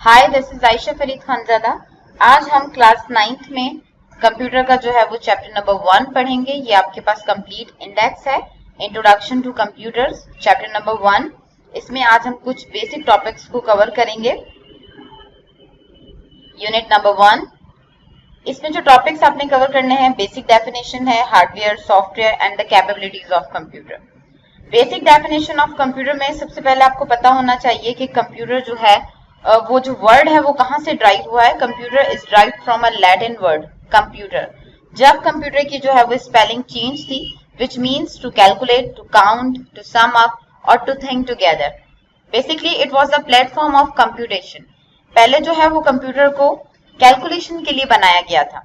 Hi, this is Ayesha Farid Khanzada. आज हम class 9th में कंप्यूटर का जो है वो चैप्टर नंबर 1 पढ़ेंगे। ये आपके पास कंप्लीट इंडेक्स है, introduction to computers chapter number 1। इसमें आज हम कुछ बेसिक टॉपिक्स को कवर करेंगे। यूनिट नंबर 1, इसमें जो टॉपिक्स आपने कवर करने हैं, बेसिक डेफिनेशन है, hardware, software and the capabilities of computer. Basic definition of computer में सबसे पहले आपको पता होना चाहिए कि कंप्यूटर जो है वो जो वर्ड है वो कहाँ से ड्राइव हुआ है। Computer is derive from a Latin word computer. जब कंप्यूटर की जो है वो स्पेलिंग चेंज थी, which means to calculate, to count, to sum up और to think together. Basically it was the platform of computation. पहले जो है वो कंप्यूटर को कैलकुलेशन के लिए बनाया गया था।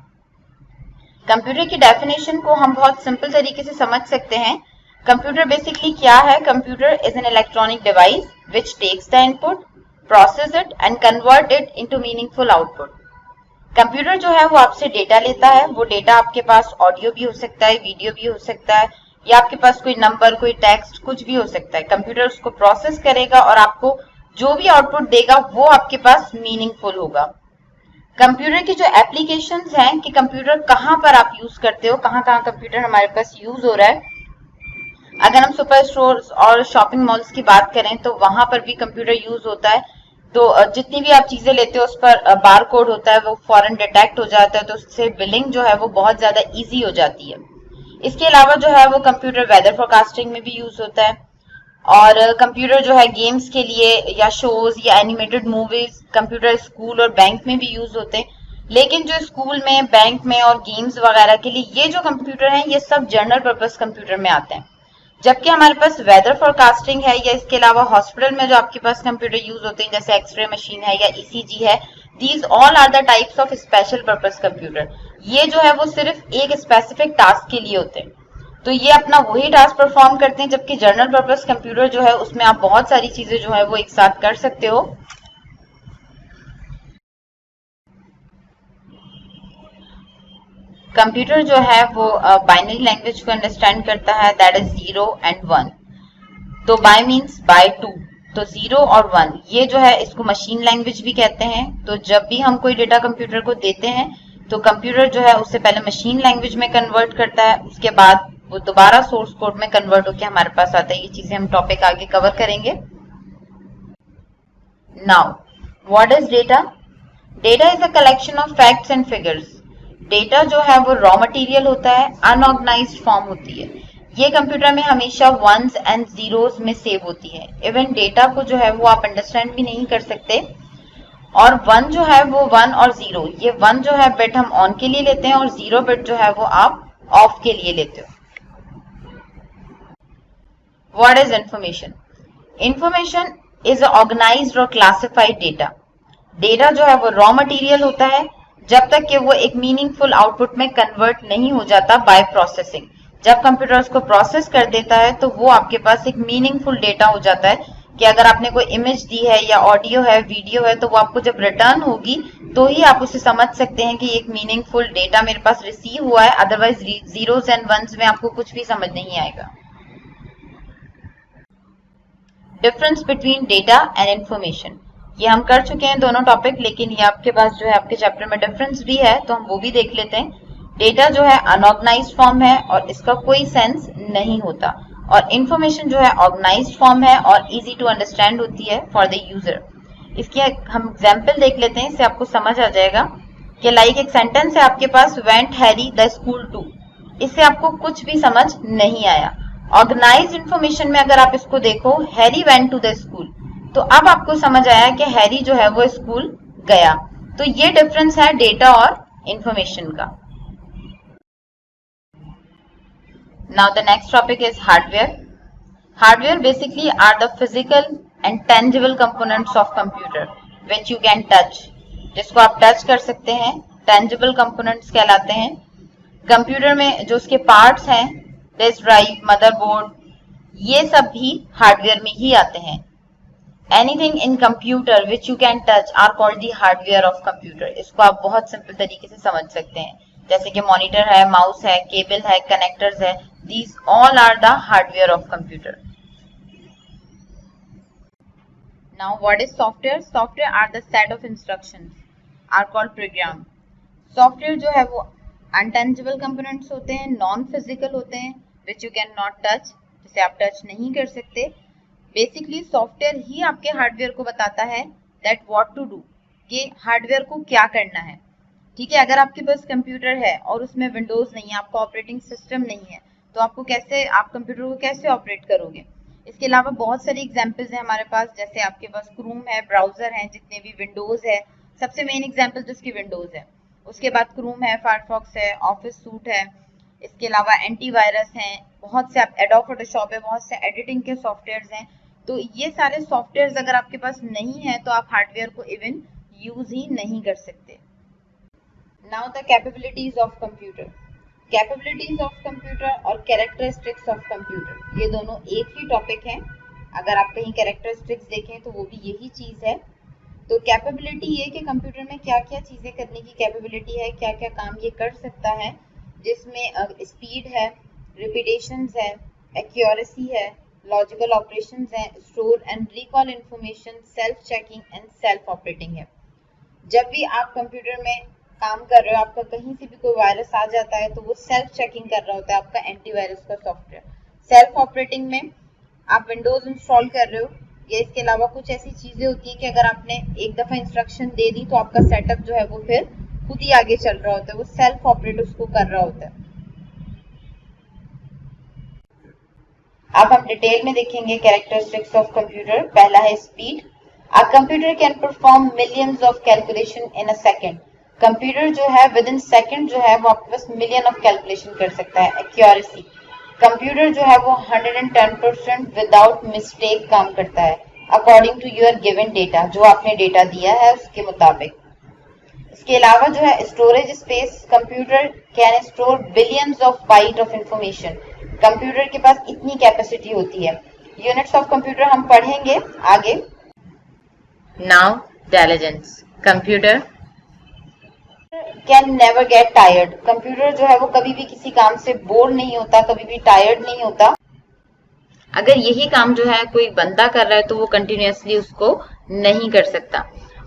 कंप्यूटर की डेफिनेशन को हम बहुत सिंपल तरीके से समझ सकते हैं। कंप्यूटर बेसिकली क्या है? Computer is an electronic device which takes the input, process it and convert it into meaningful output. Computer जो है वो आपसे डेटा लेता है। वो डेटा आपके पास ऑडियो भी हो सकता है, वीडियो भी हो सकता है, या आपके पास कोई नंबर, कोई टेक्स्ट, कुछ भी हो सकता है। कंप्यूटर उसको प्रोसेस करेगा और आपको जो भी आउटपुट देगा वो आपके पास मीनिंगफुल होगा। कंप्यूटर की जो एप्लीकेशंस हैं कि कंप्यूटर कहाँ पर आप यूज करते हो, कहाँ कहाँ कंप्यूटर हमारे पास यूज हो रहा है। अगर हम सुपर स्टोर्स और शॉपिंग मॉल्स की बात करें तो वहां पर भी कंप्यूटर यूज होता है। तो जितनी भी आप चीजें लेते हो उस पर बार कोड होता है, वो फौरन डिटेक्ट हो जाता है, तो उससे बिलिंग जो है वो बहुत ज्यादा इजी हो जाती है। इसके अलावा जो है वो कंप्यूटर वेदर फोरकास्टिंग में भी यूज होता है। और कंप्यूटर जो है गेम्स के लिए या शोज या एनिमेटेड मूवीज, कंप्यूटर स्कूल और बैंक में भी यूज होते हैं। लेकिन जो स्कूल में, बैंक में और गेम्स वगैरह के लिए ये जो कंप्यूटर हैं, ये सब जनरल पर्पस कंप्यूटर में आते हैं। जबकि हमारे पास वेदर फोरकास्टिंग है या इसके अलावा हॉस्पिटल में जो आपके पास कंप्यूटर यूज होते हैं, जैसे एक्सरे मशीन है या ईसीजी है, these all are the types of special purpose computer. ये जो है वो सिर्फ एक स्पेसिफिक टास्क के लिए होते हैं, तो ये अपना वही टास्क परफॉर्म करते हैं। जबकि जनरल पर्पस कंप्यूटर जो है उसमें आप बहुत सारी चीजें जो है वो एक साथ कर सकते हो। कंप्यूटर जो है वो बाइनरी लैंग्वेज को अंडरस्टैंड करता है, दैट इज 0 and 1। तो बाय मीन्स बाय 2, तो 0 और 1 ये जो है इसको मशीन लैंग्वेज भी कहते हैं। तो जब भी हम कोई डेटा कंप्यूटर को देते हैं तो कंप्यूटर जो है उससे पहले मशीन लैंग्वेज में कन्वर्ट करता है, उसके बाद वो दोबारा सोर्स कोड में कन्वर्ट होकर हमारे पास आता है। ये चीजें हम टॉपिक आगे कवर करेंगे। Now what is data? Data is a collection of facts and figures. Data जो है वो रॉ मटेरियल होता है, अनऑर्गेनाइज्ड फॉर्म होती है। ये कंप्यूटर में हमेशा वंस एंड जीरोस में सेव होती है। इवन डेटा को जो है वो आप अंडरस्टैंड भी नहीं कर सकते। और वन जो है वो 1 और 0, ये 1 जो है बिट हम ऑन के लिए लेते हैं और 0 बिट जो है वो आप ऑफ के लिए लेते हो। What is information? Information is organised और क्लासिफाइड डेटा। डेटा जो है वो रॉ मटेरियल होता है जब तक कि वो एक मीनिंगफुल आउटपुट में कन्वर्ट नहीं हो जाता बाय प्रोसेसिंग। जब कंप्यूटर उसको प्रोसेस कर देता है तो वो आपके पास एक मीनिंगफुल डेटा हो जाता है कि अगर आपने कोई इमेज दी है या ऑडियो है, वीडियो है, तो वो आपको जब रिटर्न होगी तो ही आप उसे समझ सकते हैं कि एक मीनिंगफुल डेटा मेरे पास रिसीव हुआ है। अदरवाइज जीरोस एंड वंस में आपको कुछ भी समझ नहीं आएगा। Difference between data and information, ये हम कर चुके हैं दोनों टॉपिक, लेकिन ये आपके पास जो है आपके चैप्टर में डिफरेंस भी है तो हम वो भी देख लेते हैं। डेटा जो है अनऑर्गेनाइज्ड फॉर्म है और इसका कोई सेंस नहीं होता, और इंफॉर्मेशन जो है ऑर्गेनाइज्ड फॉर्म है और इजी टू अंडरस्टैंड होती है फॉर द यूजर। इसकी हम एग्जाम्पल देख लेते हैं, इससे आपको समझ आ जाएगा कि लाइक एक सेंटेंस है आपके पास, went Harry the school to. इससे आपको कुछ भी समझ नहीं आया। ऑर्गेनाइज्ड इंफॉर्मेशन में अगर आप इसको देखो, Harry went to the school, तो अब आपको समझ आया कि हैरी जो है वो स्कूल गया। तो ये डिफरेंस है डेटा और इंफॉर्मेशन का। Now the next topic is hardware. Hardware basically are the physical and tangible components of computer which you can touch, जिसको आप टच कर सकते हैं, टेंजिबल कंपोनेंट्स कहलाते हैं। कंप्यूटर में जो उसके पार्ट्स हैं, डिस्क ड्राइव, मदरबोर्ड, ये सब भी हार्डवेयर में ही आते हैं। Anything in computer which you can touch are called the hardware of computer। इसको आप बहुत सिंपल तरीके से समझ सकते हैं, जैसे कि मॉनिटर है, माउस है, केबल है, कनेक्टर्स है, these all are the hardware of computer। Now, what is software? Software are the set of instructions are called program. Software जो है वो untangible components होते हैं, non physical होते हैं, which you can not touch, जिसे आप टच नहीं कर सकते. बेसिकली सॉफ्टवेयर ही आपके हार्डवेयर को बताता है that what to do, कि हार्डवेयर को क्या करना है. ठीक है, अगर आपके पास कंप्यूटर है और उसमें विंडोज नहीं है, आपका ऑपरेटिंग सिस्टम नहीं है, तो आप कंप्यूटर को कैसे ऑपरेट करोगे. इसके अलावा बहुत सारी एग्जांपल्स हैं हमारे पास, जैसे आपके पास क्रूम है, ब्राउजर है, जितने भी विंडोज है, सबसे मेन एग्जांपल जिसकी विंडोज है. उसके बाद क्रूम है, फायरफॉक्स है, ऑफिस सूट है, इसके अलावा एंटीवायरस हैं, बहुत से एडोब फोटोशॉप है, बहुत से एडिटिंग के सॉफ्टवेयर्स हैं. तो ये सारे सॉफ्टवेयर्स अगर आपके पास नहीं है तो आप हार्डवेयर को इवन यूज ही नहीं कर सकते. Now the capabilities of computer. Capabilities of computer और कैरेक्टरिस्टिक्स ऑफ कंप्यूटर, ये दोनों एक ही टॉपिक है. अगर आप कहीं कैरेक्टरिस्टिक्स देखें तो वो भी यही चीज है. तो कैपेबिलिटी ये कि कंप्यूटर में क्या क्या चीजें करने की कैपेबिलिटी है, क्या क्या काम ये कर सकता है, जिसमें स्पीड है, रिपीटेशंस है, एक्यूरेसी है, लॉजिकल ऑपरेशंस है, store and recall information, self checking and self operating है. जब भी आप कंप्यूटर में काम कर रहे हो, आपका कहीं से भी कोई वायरस आ जाता है तो वो सेल्फ चेकिंग कर रहा होता है आपका एंटीवायरस का सॉफ्टवेयर. सेल्फ ऑपरेटिंग में आप विंडोज इंस्टॉल कर रहे हो, या इसके अलावा कुछ ऐसी चीजें होती हैं कि अगर आपने एक दफा इंस्ट्रक्शन दे दी तो आपका सेटअप जो है वो फिर खुद ही आगे चल रहा होता है, वो सेल्फ ऑपरेट उसको कर रहा होता है. अब हम डिटेल में देखेंगे कैरेक्टरिस्टिक्स ऑफ कंप्यूटर. पहला है speed. A computer can perform millions of calculation in a second. Computer जो है विद इन सेकंड जो है वो आपके पास मिलियन ऑफ कैलकुलेशन कर सकता है. एक्यूरेसी. कंप्यूटर जो है वो 110% विदाउट मिस्टेक काम करता है according to your given data, जो आपने डेटा दिया है उसके मुताबिक. इसके अलावा जो है storage space. Computer can store billions of bite of information. Computer के पास इतनी कैपेसिटी होती है. यूनिट्स ऑफ कंप्यूटर हम पढ़ेंगे आगे. Now intelligence. Computer can never get tired. Computer जो है वो कभी भी किसी काम से बोर नहीं होता, कभी भी टायर्ड नहीं होता. अगर यही काम जो है कोई बंदा कर रहा है तो वो कंटिन्यूअसली उसको नहीं कर सकता.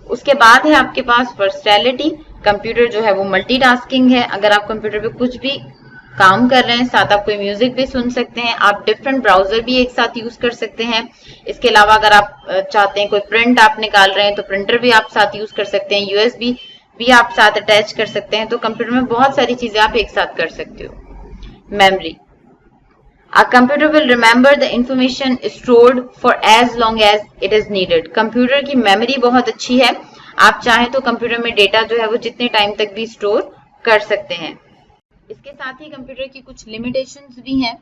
उसके बाद है आपके पास वर्सटैलिटी. कंप्यूटर जो है वो मल्टीटास्किंग है. अगर आप कंप्यूटर पे कुछ भी काम कर रहे हैं, साथ आप कोई म्यूजिक भी सुन सकते हैं, आप डिफरेंट ब्राउजर भी एक साथ यूज कर सकते हैं. इसके अलावा अगर आप चाहते हैं कोई प्रिंट आप निकाल रहे हैं तो प्रिंटर भी आप साथ यूज कर सकते हैं, यूएसबी भी आप साथ अटैच कर सकते हैं. तो कंप्यूटर में बहुत सारी चीजें आप एक साथ कर सकते हो. Memory. A computer will remember the information stored for as long as it is needed. Computer की मेमोरी बहुत अच्छी है. आप चाहें तो कंप्यूटर में डेटा जो है वो जितने टाइम तक भी स्टोर कर सकते हैं. इसके साथ ही कंप्यूटर की कुछ लिमिटेशंस भी हैं.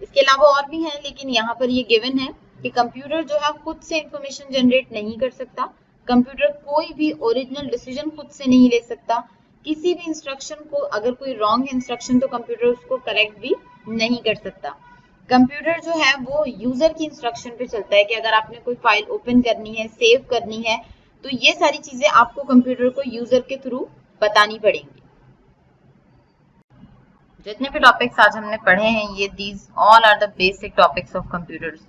इसके अलावा और भी हैं, लेकिन यहाँ पर ये गिवन है कि कंप्यूटर जो है खुद से इंफॉर्मेशन जनरेट नहीं कर सकता. कंप्यूटर कोई भी ओरिजिनल डिसीजन खुद से नहीं ले सकता. किसी भी इंस्ट्रक्शन को अगर कोई रॉन्ग इंस्ट्रक्शन तो कंप्यूटर उसको करेक्ट भी नहीं कर सकता. कंप्यूटर जो है वो यूजर की इंस्ट्रक्शन पे चलता है कि अगर आपने कोई फाइल ओपन करनी है, सेव करनी है, तो ये सारी चीजें आपको कंप्यूटर को यूजर के थ्रू बतानी पड़ेंगी. जितने भी टॉपिक्स आज हमने पढ़े हैं ये these all are the basic topics of computers.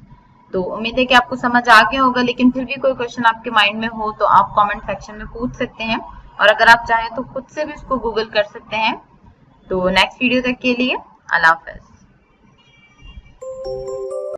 तो उम्मीद है कि आपको समझ आ गया होगा, लेकिन फिर भी कोई क्वेश्चन आपके माइंड में हो तो आप कमेंट सेक्शन में पूछ सकते हैं, और अगर आप चाहें तो खुद से भी उसको गूगल कर सकते हैं. तो नेक्स्ट वीडियो तक के लिए अल्लाह हाफ़िज़.